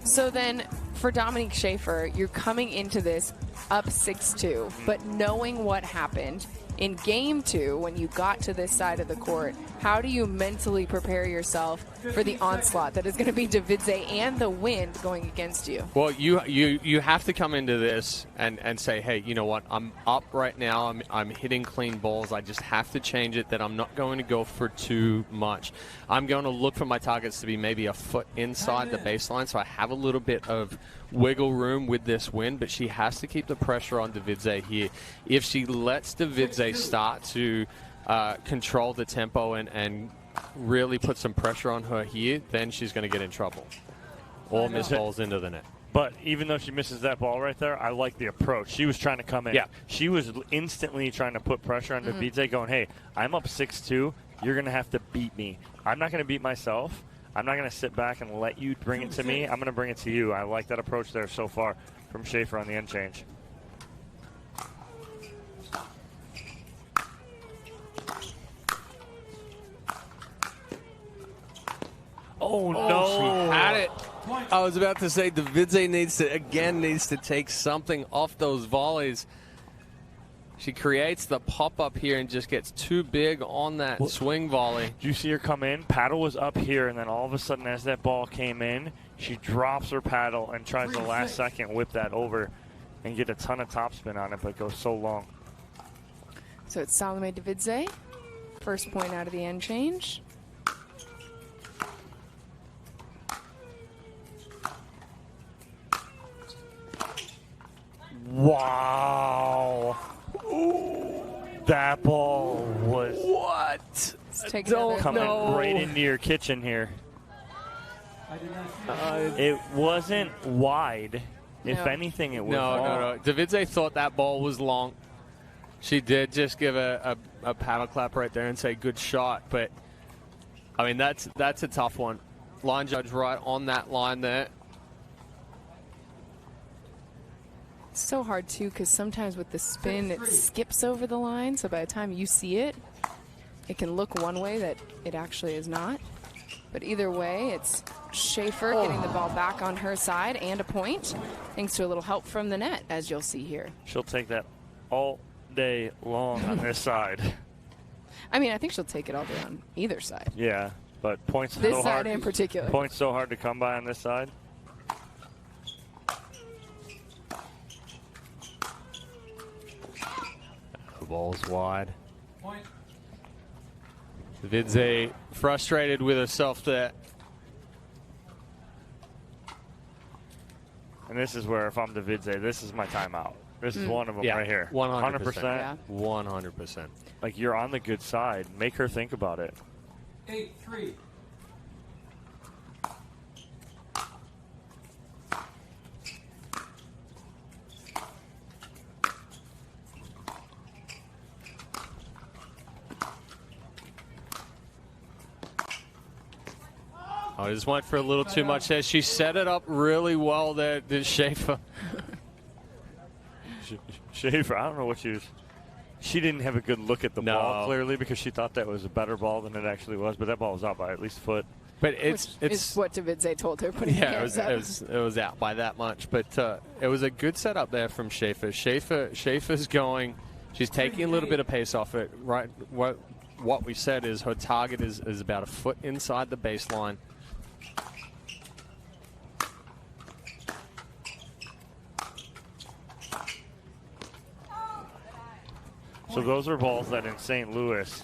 So then, for Dominique Schaefer, you're coming into this up 6-2, but knowing what happened in game 2 when you got to this side of the court, how do you mentally prepare yourself for the onslaught that is going to be Devidze and the wind going against you? Well, you have to come into this and say, hey, you know what? I'm up right now. I'm hitting clean balls. I just have to change it that I'm not going to go for too much. I'm going to look for my targets to be maybe a foot inside the baseline, so I have a little bit of wiggle room with this wind, but she has to keep the pressure on Devidze here. If she lets Devidze start to control the tempo and really put some pressure on her here, then she's going to get in trouble or miss balls into the net. But even though she misses that ball right there, I like the approach. She was trying to come in. Yeah. She was instantly trying to put pressure on Devidze, going, hey, I'm up 6-2. You're going to have to beat me. I'm not going to beat myself. I'm not going to sit back and let you bring it to me. I'm going to bring it to you. I like that approach there so far from Schaefer on the end change. Oh, no. She had it. I was about to say Devidze needs to take something off those volleys. She creates the pop-up here and just gets too big on that swing volley. Did you see her come in? Paddle was up here, and then all of a sudden as that ball came in, she drops her paddle and tries to last second whip that over and get a ton of topspin on it, but it goes so long. So it's Salome Devidze. First point out of the end change. Wow. That ball was... What? Coming right into your kitchen here. It wasn't wide. No. If anything, it was long. No. Devidze thought that ball was long. She did just give a paddle clap right there and say, good shot. But, I mean, that's a tough one. Line judge right on that line there. It's so hard, too, because sometimes with the spin, it skips over the line. So by the time you see it, it can look one way that it actually is not. But either way, it's Schaefer getting the ball back on her side and a point, thanks to a little help from the net, as you'll see here. She'll take that all day long on this side. I mean, I think she'll take it all day on either side. Yeah, but points this so side hard. In particular. Points so hard to come by on this side. The ball's wide. Point. Devidze frustrated with herself there. And this is where, if I'm Devidze, this is my timeout. This is one of them right here. 100%. Yeah. 100%. Like, you're on the good side. Make her think about it. 8-3. I just went for a little too much there. She set it up really well there, did Schaefer. Schaefer, I don't know what she was. She didn't have a good look at the ball, clearly, because she thought that was a better ball than it actually was. But that ball was out by at least a foot. But it's what Devidze told her. It was out by that much. But it was a good setup there from Schaefer. Schaefer's going. She's taking a little bit of pace off it. Right. What we said is her target is about a foot inside the baseline. So those are balls that in St. Louis,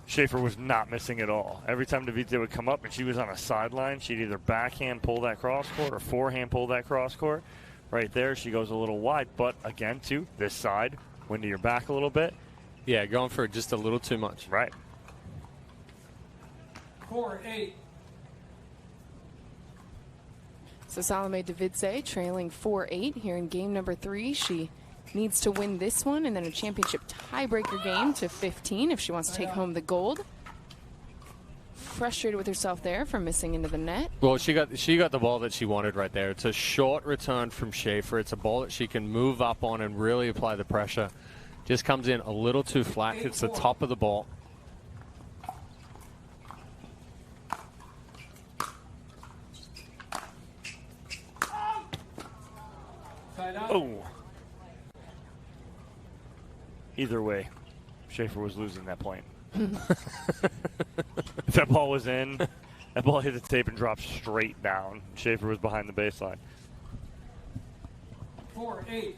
Schaefer was not missing at all. Every time Devidze would come up and she was on a sideline, she'd either backhand pull that cross court or forehand pull that cross court. Right there, she goes a little wide, but again, to this side, wind to your back a little bit. Yeah, going for just a little too much. Right. 4-8. So Salome Devidze trailing 4-8 here in game number 3. She needs to win this one and then a championship tiebreaker game to 15 if she wants to take home the gold. Frustrated with herself there for missing into the net. Well, she got the ball that she wanted right there. It's a short return from Schaefer. It's a ball that she can move up on and really apply the pressure. Just comes in a little too flat. Hits the top of the ball. Oh. Either way, Schaefer was losing that point. If that ball was in, that ball hit the tape and dropped straight down. Schaefer was behind the baseline. 4-8.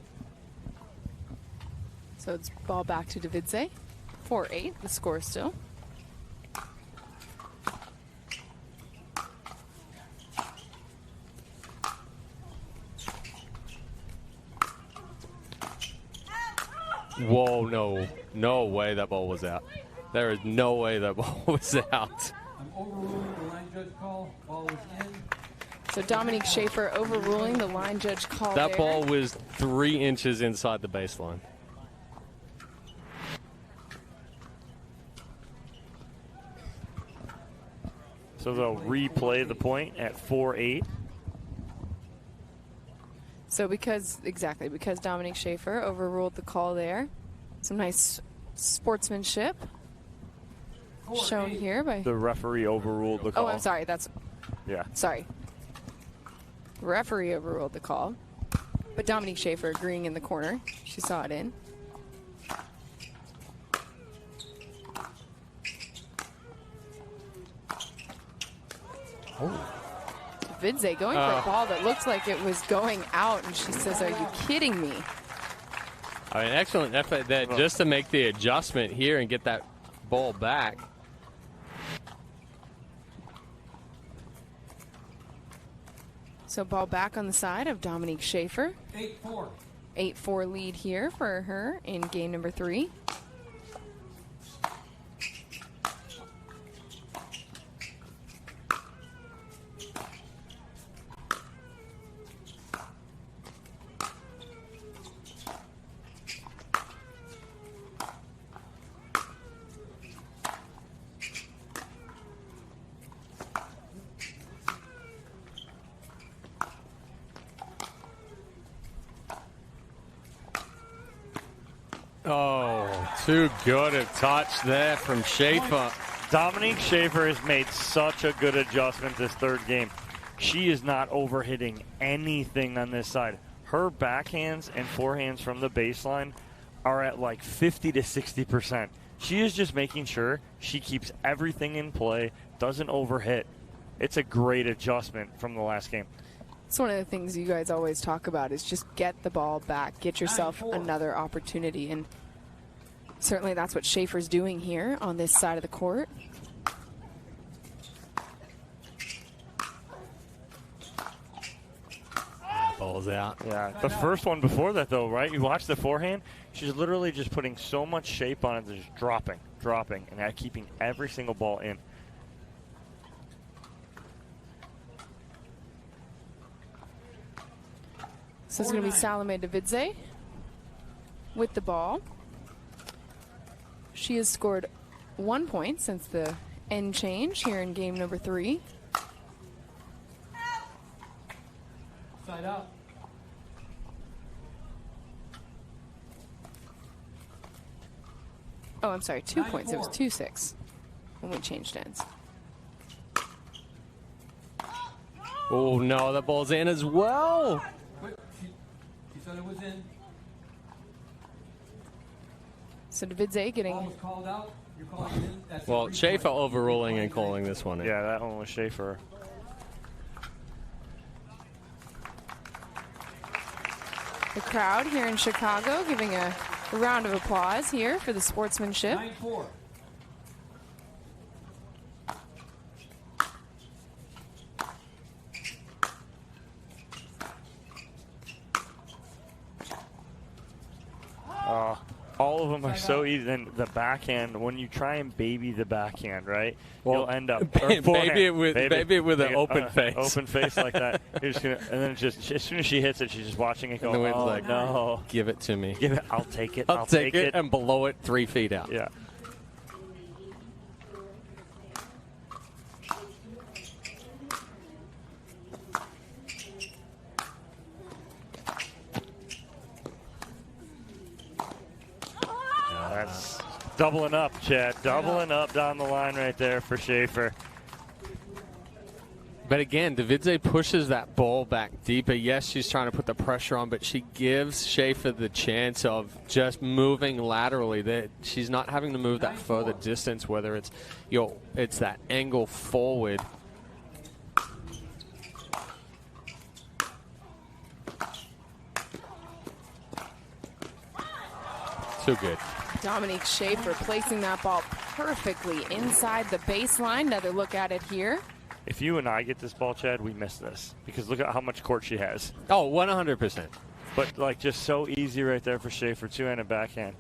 So it's ball back to Devidze. 4-8, the score still. Whoa, no way that ball was out. There is no way that ball was out. I'm overruling the line judge call. Ball is in. So Dominique Schaefer overruling the line judge call That there. ball was 3 inches inside the baseline. So they'll replay the point at 4-8. So because Dominique Schaefer overruled the call there. Some nice sportsmanship shown here by... The referee overruled the call. Oh, I'm sorry. Yeah. Sorry. Referee overruled the call. But Dominique Schaefer agreeing in the corner. She saw it in. Oh. Devidze going for a ball that looked like it was going out, and she says, "Are you kidding me?" I mean, excellent effort there just to make the adjustment here and get that ball back. So ball back on the side of Dominique Schaefer. 8-4. 8-4 lead here for her in game number 3. Oh, too good a touch there from Schaefer. Dominique Schaefer has made such a good adjustment this third game. She is not overhitting anything on this side. Her backhands and forehands from the baseline are at like 50 to 60%. She is just making sure she keeps everything in play, doesn't overhit. It's a great adjustment from the last game. It's one of the things you guys always talk about is just get the ball back, get yourself another opportunity, and certainly that's what Schaefer's doing here on this side of the court. Ball's out. Yeah, the first one before that though, right? You watch the forehand, she's literally just putting so much shape on it, that just dropping, and keeping every single ball in. So it's going to be Salome Devidze with the ball. She has scored 1 point since the end change here in game number 3. Side out. Oh, I'm sorry, 2 points. It was 2-6 when we changed ends. Oh, no, that ball's in as well. Wait, she said it was in. So Devidze getting... Ball was called out. You're calling it in. That's Well, Schaefer overruling and calling this one in. Yeah, that one was Schaefer. The crowd here in Chicago giving a round of applause here for the sportsmanship. 9-4. All of them are so easy. Then the backhand, when you try and baby the backhand, right, Well, you'll end up baby it with an open face. Open face like that. You're just gonna, and then just as soon as she hits it, she's just watching it go. And the wind's Oh like, no! Give it to me. Give it. I'll take it. I'll take it and below it 3 feet out. Yeah. That's doubling up, Chad. Doubling up down the line right there for Schaefer. But again, Devidze pushes that ball back deeper. Yes, she's trying to put the pressure on, but she gives Schaefer the chance of just moving laterally. That she's not having to move that further distance, whether it's it's that angle forward. Too good. Dominique Schaefer placing that ball perfectly inside the baseline. Another look at it here. If you and I get this ball, Chad, we miss this because look at how much court she has. Oh, 100%. But like just so easy right there for Schaefer, two-handed backhand.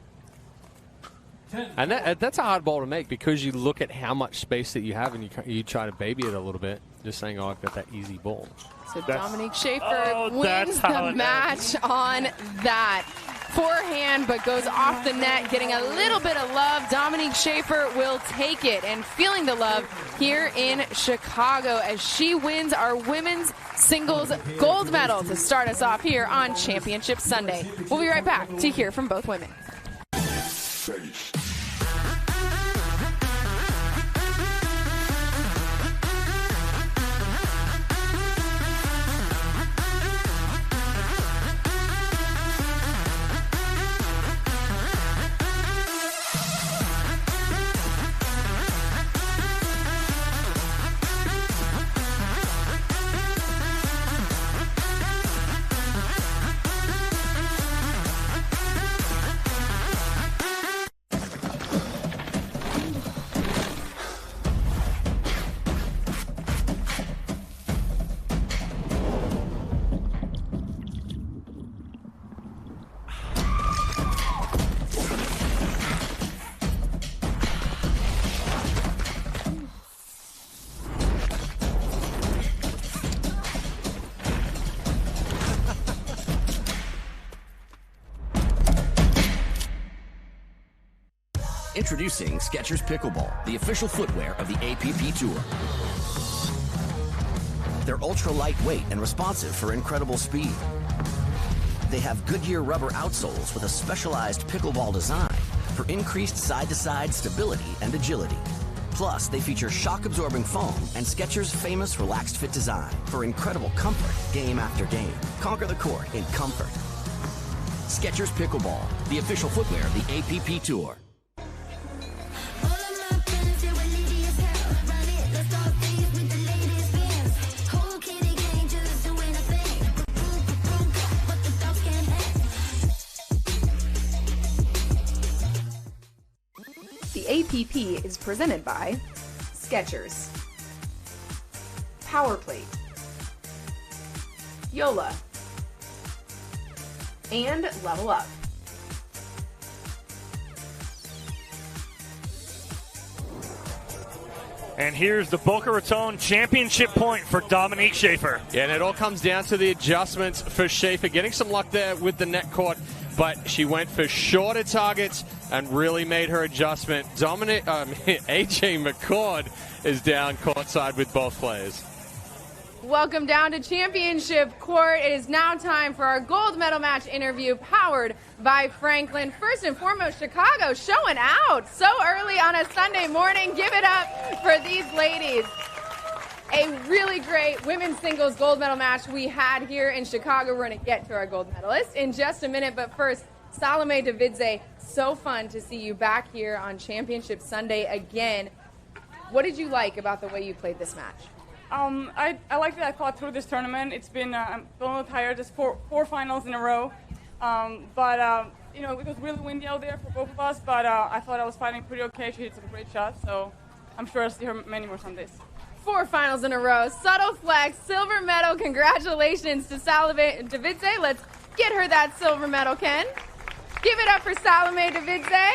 And that's a hard ball to make because you look at how much space that you have and you try to baby it a little bit, just saying, oh, I've got that easy ball. So Dominique Schaefer wins the match on that. Forehand, but goes off the net, getting a little bit of love. Dominique Schaefer will take it, and feeling the love here in Chicago as she wins our women's singles gold medal to start us off here on Championship Sunday. We'll be right back to hear from both women. Introducing Skechers Pickleball, the official footwear of the APP Tour. They're ultra lightweight and responsive for incredible speed. They have Goodyear rubber outsoles with a specialized pickleball design for increased side-to-side stability and agility. Plus, they feature shock-absorbing foam and Skechers' famous relaxed fit design for incredible comfort game after game. Conquer the court in comfort. Skechers Pickleball, the official footwear of the APP Tour. The APP is presented by Skechers, Powerplate, Yola, and Level Up. And here's the Boca Raton championship point for Dominique Schaefer. Yeah, and it all comes down to the adjustments for Schaefer. Getting some luck there with the net court, but she went for shorter targets and really made her adjustment. AJ McCord is down courtside with both players. Welcome down to championship court. It is now time for our gold medal match interview powered by Franklin. First and foremost, Chicago showing out so early on a Sunday morning. Give it up for these ladies. A really great women's singles gold medal match we had here in Chicago. We're going to get to our gold medalists in just a minute, but first, Salome Devidze, so fun to see you back here on Championship Sunday again. What did you like about the way you played this match? I like that I fought through this tournament. It's been I'm a little tired, just four finals in a row. But you know, it was really windy out there for both of us, but I thought I was fighting pretty okay. She hit some great shots, so I'm sure I'll see her many more Sundays. 4 finals in a row. Subtle flex, silver medal. Congratulations to Salome Devidze. Let's get her that silver medal, Ken. Give it up for Salome Devidze.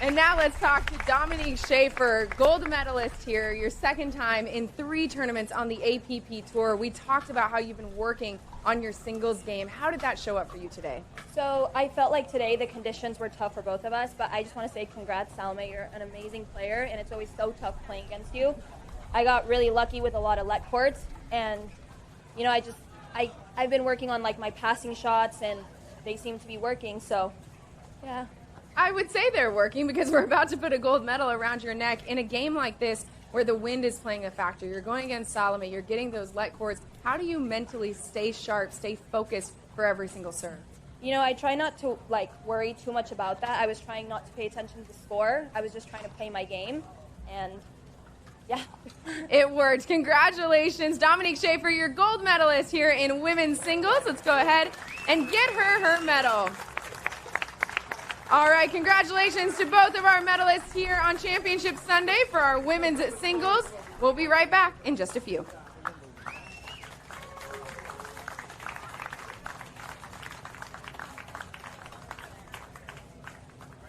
And now let's talk to Dominique Schaefer, gold medalist here, your second time in 3 tournaments on the APP Tour. We talked about how you've been working on your singles game. How did that show up for you today? So I felt like today the conditions were tough for both of us, but I just want to say congrats, Salome. You're an amazing player, and it's always so tough playing against you. I got really lucky with a lot of let courts, and you know, I've been working on like my passing shots, and they seem to be working, so yeah. I would say they're working because we're about to put a gold medal around your neck in a game like this where the wind is playing a factor. You're going against Salome. You're getting those let courts. How do you mentally stay sharp, stay focused for every single serve? You know, I try not to like worry too much about that. I was trying not to pay attention to score. I was just trying to play my game, and yeah. It worked. Congratulations, Dominique Schaefer, your gold medalist here in women's singles. Let's go ahead and get her medal. All right, congratulations to both of our medalists here on Championship Sunday for our women's singles. We'll be right back in just a few.